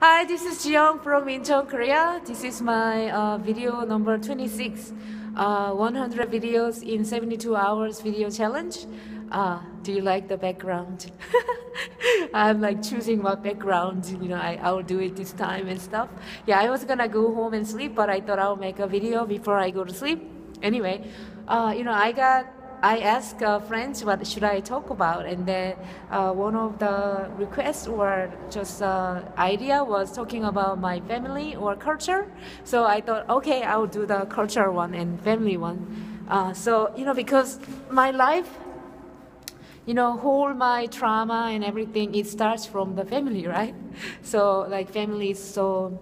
Hi, this is Jiyoung from Incheon, Korea. This is my video number 26, 100 videos in 72 hours video challenge. Do you like the background? I'm like choosing what background, I'll do it this time and stuff. Yeah, I was gonna go home and sleep, but I thought I'll make a video before I go to sleep. Anyway, I asked friends what should I talk about, and then one of the requests or just idea was talking about my family or culture. So I thought, okay, I'll do the culture one and family one. Because my life, whole my trauma and everything, it starts from the family, right? So like family is so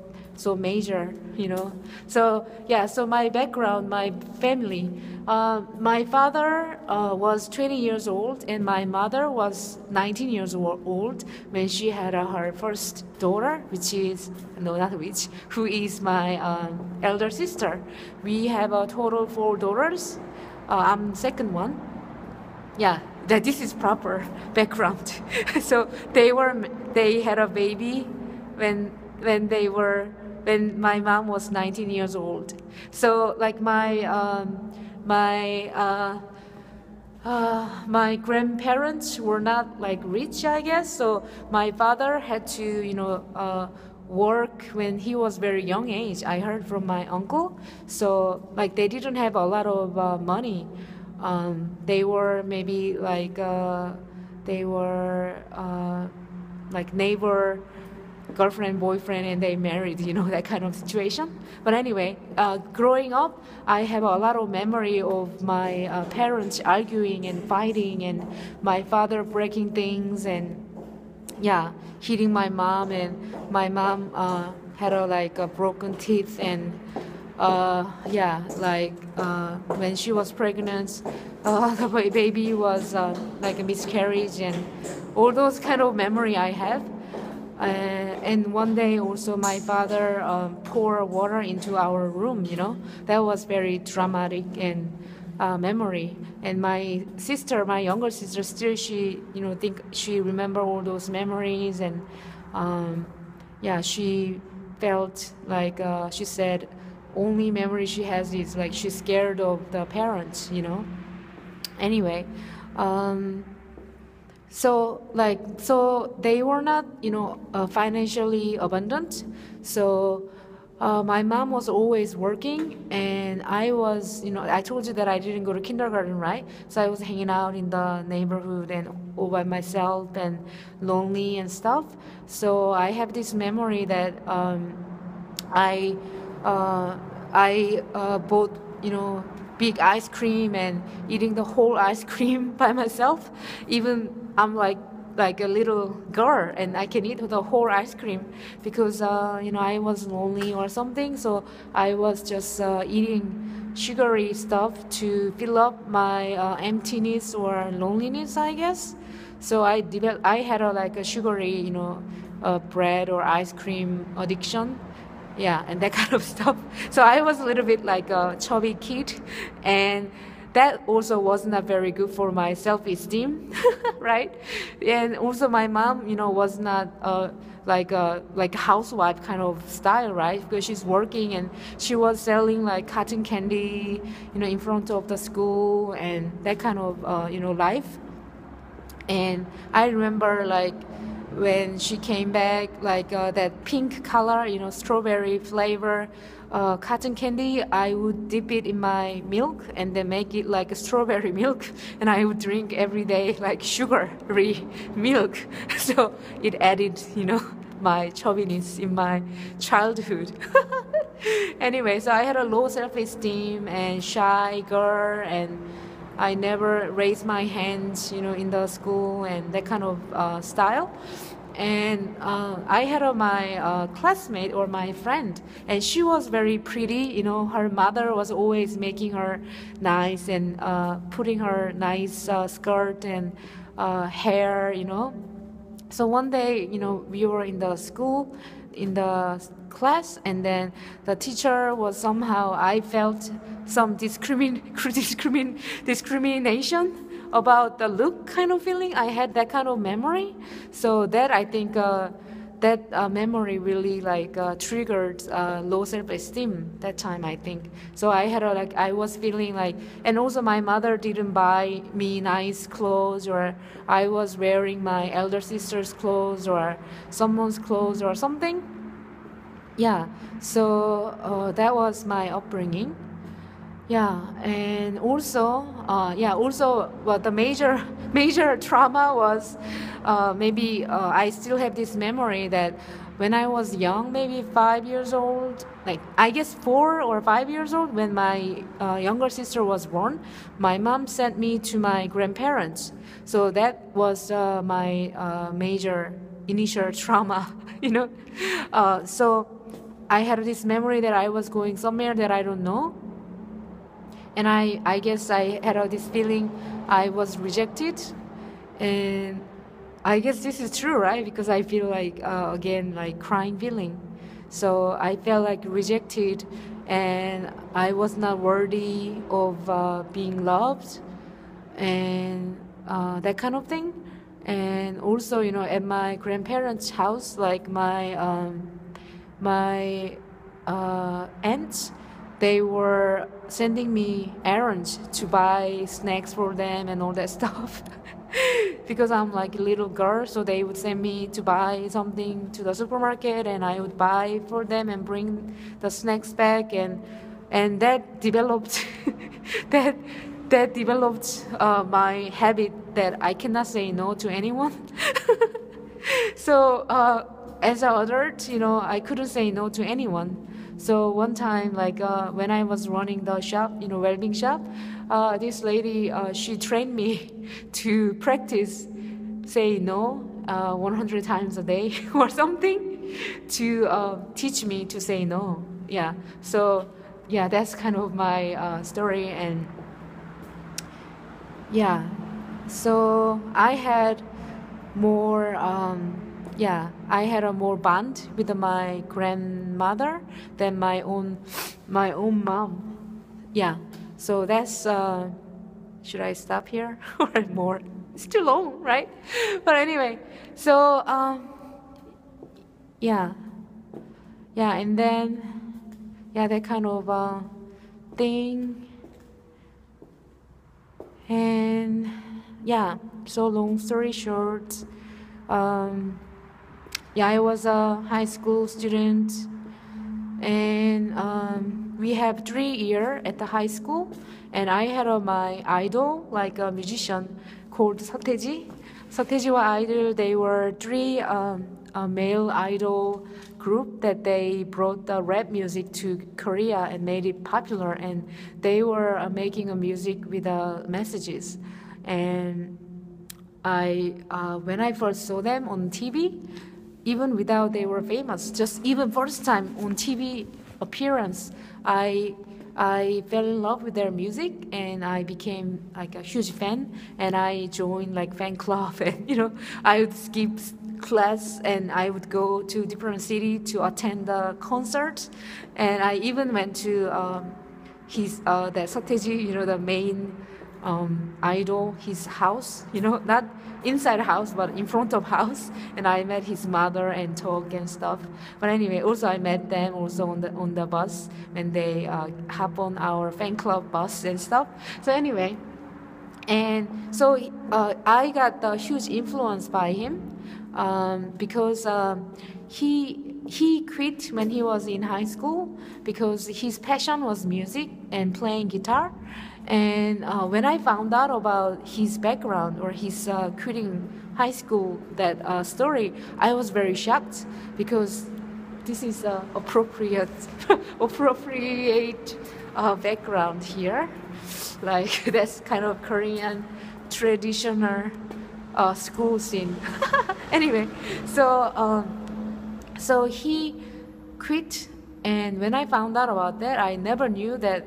major, So yeah, so my background, my family. My father was 20 years old and my mother was 19 years old when she had her first daughter, who is my elder sister. We have a total 4 daughters. I'm second one. Yeah, that this is proper background. So they had a baby when my mom was 19 years old. So like my grandparents were not like rich, I guess. So my father had to work when he was very young age. I heard from my uncle. So like they didn't have a lot of money. They were maybe like neighbor, girlfriend, boyfriend, and they married, that kind of situation. But anyway, growing up, I have a lot of memory of my parents arguing and fighting, and my father breaking things, and yeah, hitting my mom, and my mom had a broken teeth, and when she was pregnant, the baby was like a miscarriage, and all those kind of memory I have. And one day also my father poured water into our room, that was very dramatic and memory. And my younger sister, still she remember all those memories, and she felt like she said only memory she has is like she's scared of the parents, Anyway, so they were not, financially abundant. So my mom was always working, and I was, I told you that I didn't go to kindergarten, right? So I was hanging out in the neighborhood and all by myself and lonely and stuff. So I have this memory that I bought, big ice cream and eating the whole ice cream by myself. Even I'm like a little girl and I can eat the whole ice cream because I was lonely or something. So I was just eating sugary stuff to fill up my emptiness or loneliness, I guess. So I had a sugary bread or ice cream addiction. Yeah, and that kind of stuff. So I was a little bit like a chubby kid, and that also was not very good for my self-esteem, right? And also my mom, was not like a housewife kind of style, right? Because she's working and she was selling like cotton candy, in front of the school and that kind of life. And I remember like when she came back, like that pink color, strawberry flavor cotton candy, I would dip it in my milk and then make it like a strawberry milk, and I would drink every day like sugary milk. So it added, my chubbiness in my childhood. Anyway, so I had a low self-esteem and shy girl, and I never raised my hands, in the school and that kind of style. And I had my classmate or my friend, and she was very pretty. Her mother was always making her nice and putting her nice skirt and hair, So one day, we were in the school, in the class, and then the teacher was somehow, I felt some discrimination about the look kind of feeling. I had that kind of memory. So that I think that memory really like triggered low self-esteem that time, I think. So I had I was feeling like, and also my mother didn't buy me nice clothes, or I was wearing my elder sister's clothes or someone's clothes or something. Yeah, so that was my upbringing. Yeah, and also, well, the major major trauma was maybe I still have this memory that when I was young, maybe 5 years old, like I guess 4 or 5 years old, when my younger sister was born, my mom sent me to my grandparents. So that was my major initial trauma, you know. So I had this memory that I was going somewhere that I don't know. And I guess I had this feeling I was rejected. And I guess this is true, right? Because I feel like, again, like crying feeling. So I felt like rejected and I was not worthy of being loved and that kind of thing. And also, you know, at my grandparents' house, like my aunts, they were sending me errands to buy snacks for them and all that stuff. Because I'm like a little girl, so they would send me to buy something to the supermarket, and I would buy for them and bring the snacks back, and that developed that developed my habit that I cannot say no to anyone. So as an adult, you know, I couldn't say no to anyone. So one time, like when I was running the shop, you know, welding shop, this lady, she trained me to practice say no 100 times a day or something to teach me to say no. Yeah. So yeah, that's kind of my story. And yeah, so I had more I had a more bond with my grandmother than my own mom. Yeah, so that's should I stop here or more? It's too long, right? But anyway, so yeah, and then that kind of thing. And yeah, so long story short, I was a high school student, and we have 3 years at the high school, and I had my idol, like a musician called Sateji와 Idol. They were three male idol group that they brought the rap music to Korea and made it popular, and they were making a music with messages. And when I first saw them on TV, even without they were famous, just even first time on TV appearance, I fell in love with their music, and I became like a huge fan, and I joined like fan club, and I would skip class and I would go to different city to attend the concerts, and I even went to his that Sateji, the main idol, his house, not inside house but in front of house, and I met his mother and talk and stuff. But anyway, also I met them also on the bus when they hop on our fan club bus and stuff. So anyway, and so I got a huge influence by him, because he quit when he was in high school because his passion was music and playing guitar. And when I found out about his background or his quitting high school, that story, I was very shocked, because this is appropriate background here. Like that's kind of Korean traditional school scene. Anyway, so he quit, and when I found out about that, I never knew that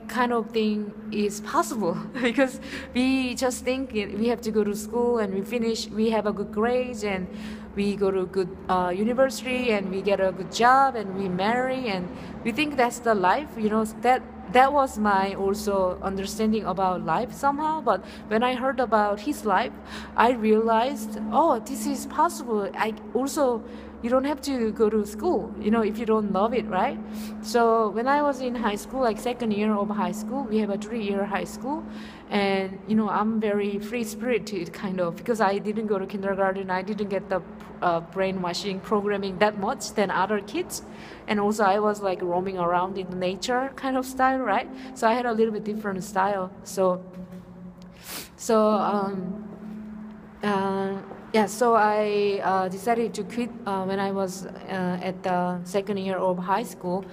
kind of thing is possible. Because we just think we have to go to school and we have a good grades, and we go to a good university, and we get a good job, and we marry, and we think that's the life, that that was my also understanding about life somehow. But when I heard about his life, I realized, oh, this is possible. I also, you don't have to go to school, if you don't love it, right? So when I was in high school, like second year of high school, we have a 3-year high school, and I'm very free spirited kind of, because I didn't go to kindergarten. I didn't get the brainwashing programming that much than other kids, and also I was like roaming around in the nature kind of style, right? So I had a little bit different style. So I decided to quit when I was at the second year of high school.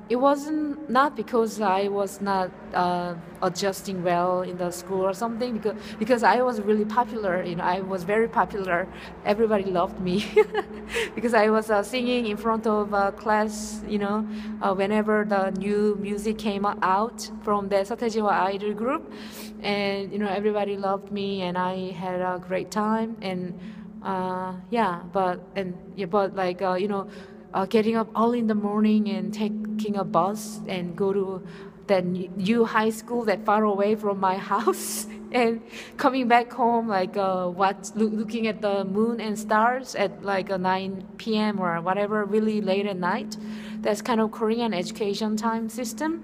It wasn't not because I was not adjusting well in the school or something, because I was really popular. I was very popular. Everybody loved me because I was singing in front of class. Whenever the new music came out from the 서태지와 idol group, and everybody loved me, and I had a great time. And getting up early in the morning and taking a bus and go to that new high school that far away from my house, and coming back home looking at the moon and stars at 9 p.m. or whatever, really late at night. That's kind of Korean education time system.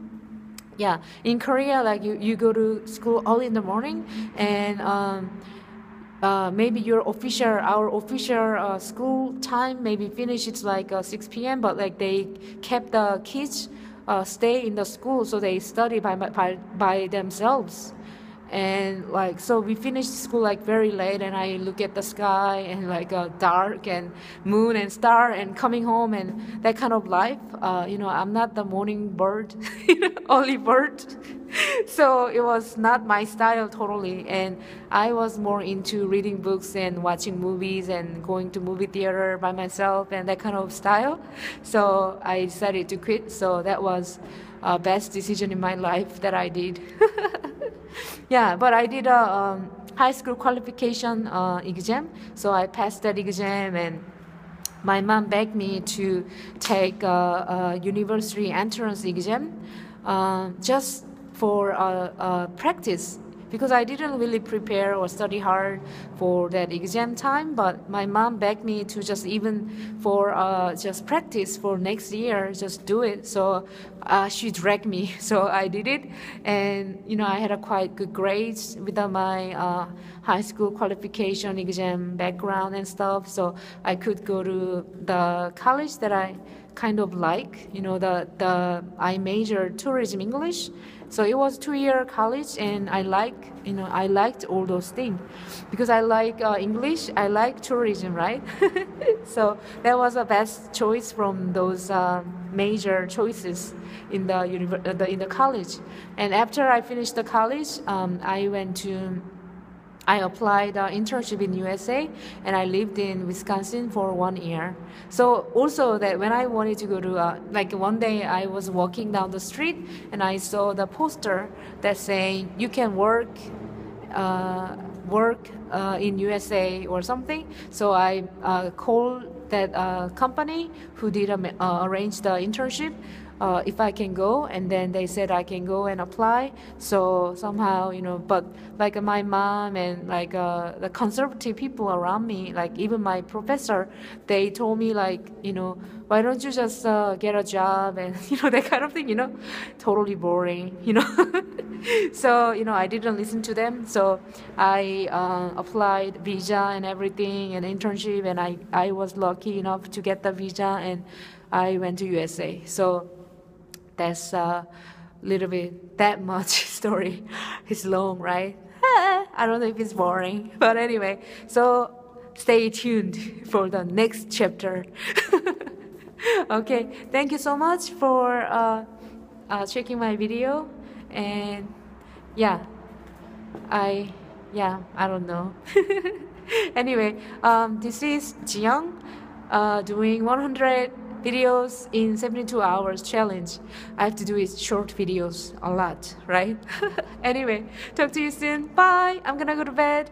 Yeah, in Korea, you go to school early in the morning, and maybe our official school time maybe finishes 6 p.m. But they kept the kids stay in the school, so they study by themselves. And so we finished school very late, and I look at the sky and dark and moon and star, and coming home and that kind of life. I'm not the morning bird, only bird. So it was not my style totally, and I was more into reading books and watching movies and going to movie theater by myself and that kind of style. So I decided to quit. So that was best decision in my life that I did. Yeah, but I did a high school qualification exam, so I passed that exam, and my mom begged me to take a university entrance exam just for practice, because I didn't really prepare or study hard for that exam time. But my mom begged me to just practice for next year, just do it. So she dragged me, so I did it, and I had a quite good grades with my high school qualification exam background and stuff. So I could go to the college that I kind of like. I majored tourism English. So it was 2-year college, and I liked all those things, because I like English, I like tourism, right? So that was the best choice from those major choices in the college. And after I finished the college, I applied internship in USA, and I lived in Wisconsin for 1 year. So also that when I wanted to go to one day I was walking down the street, and I saw the poster that saying you can work in USA or something. So I called that company who did arrange the internship, if I can go, and then they said I can go and apply. So somehow, but my mom and the conservative people around me, even my professor, they told me why don't you just get a job, and that kind of thing, totally boring, So I didn't listen to them. So I applied visa and everything and internship, and I was lucky enough to get the visa, and I went to USA. So that's a little bit, that much story. It's long, right? I don't know if it's boring, but anyway, so stay tuned for the next chapter. Okay, thank you so much for checking my video, and I don't know. Anyway, this is Jiyoung doing 100 videos in 72 hours challenge. I have to do it short videos a lot, right? Anyway, talk to you soon. Bye. I'm gonna go to bed.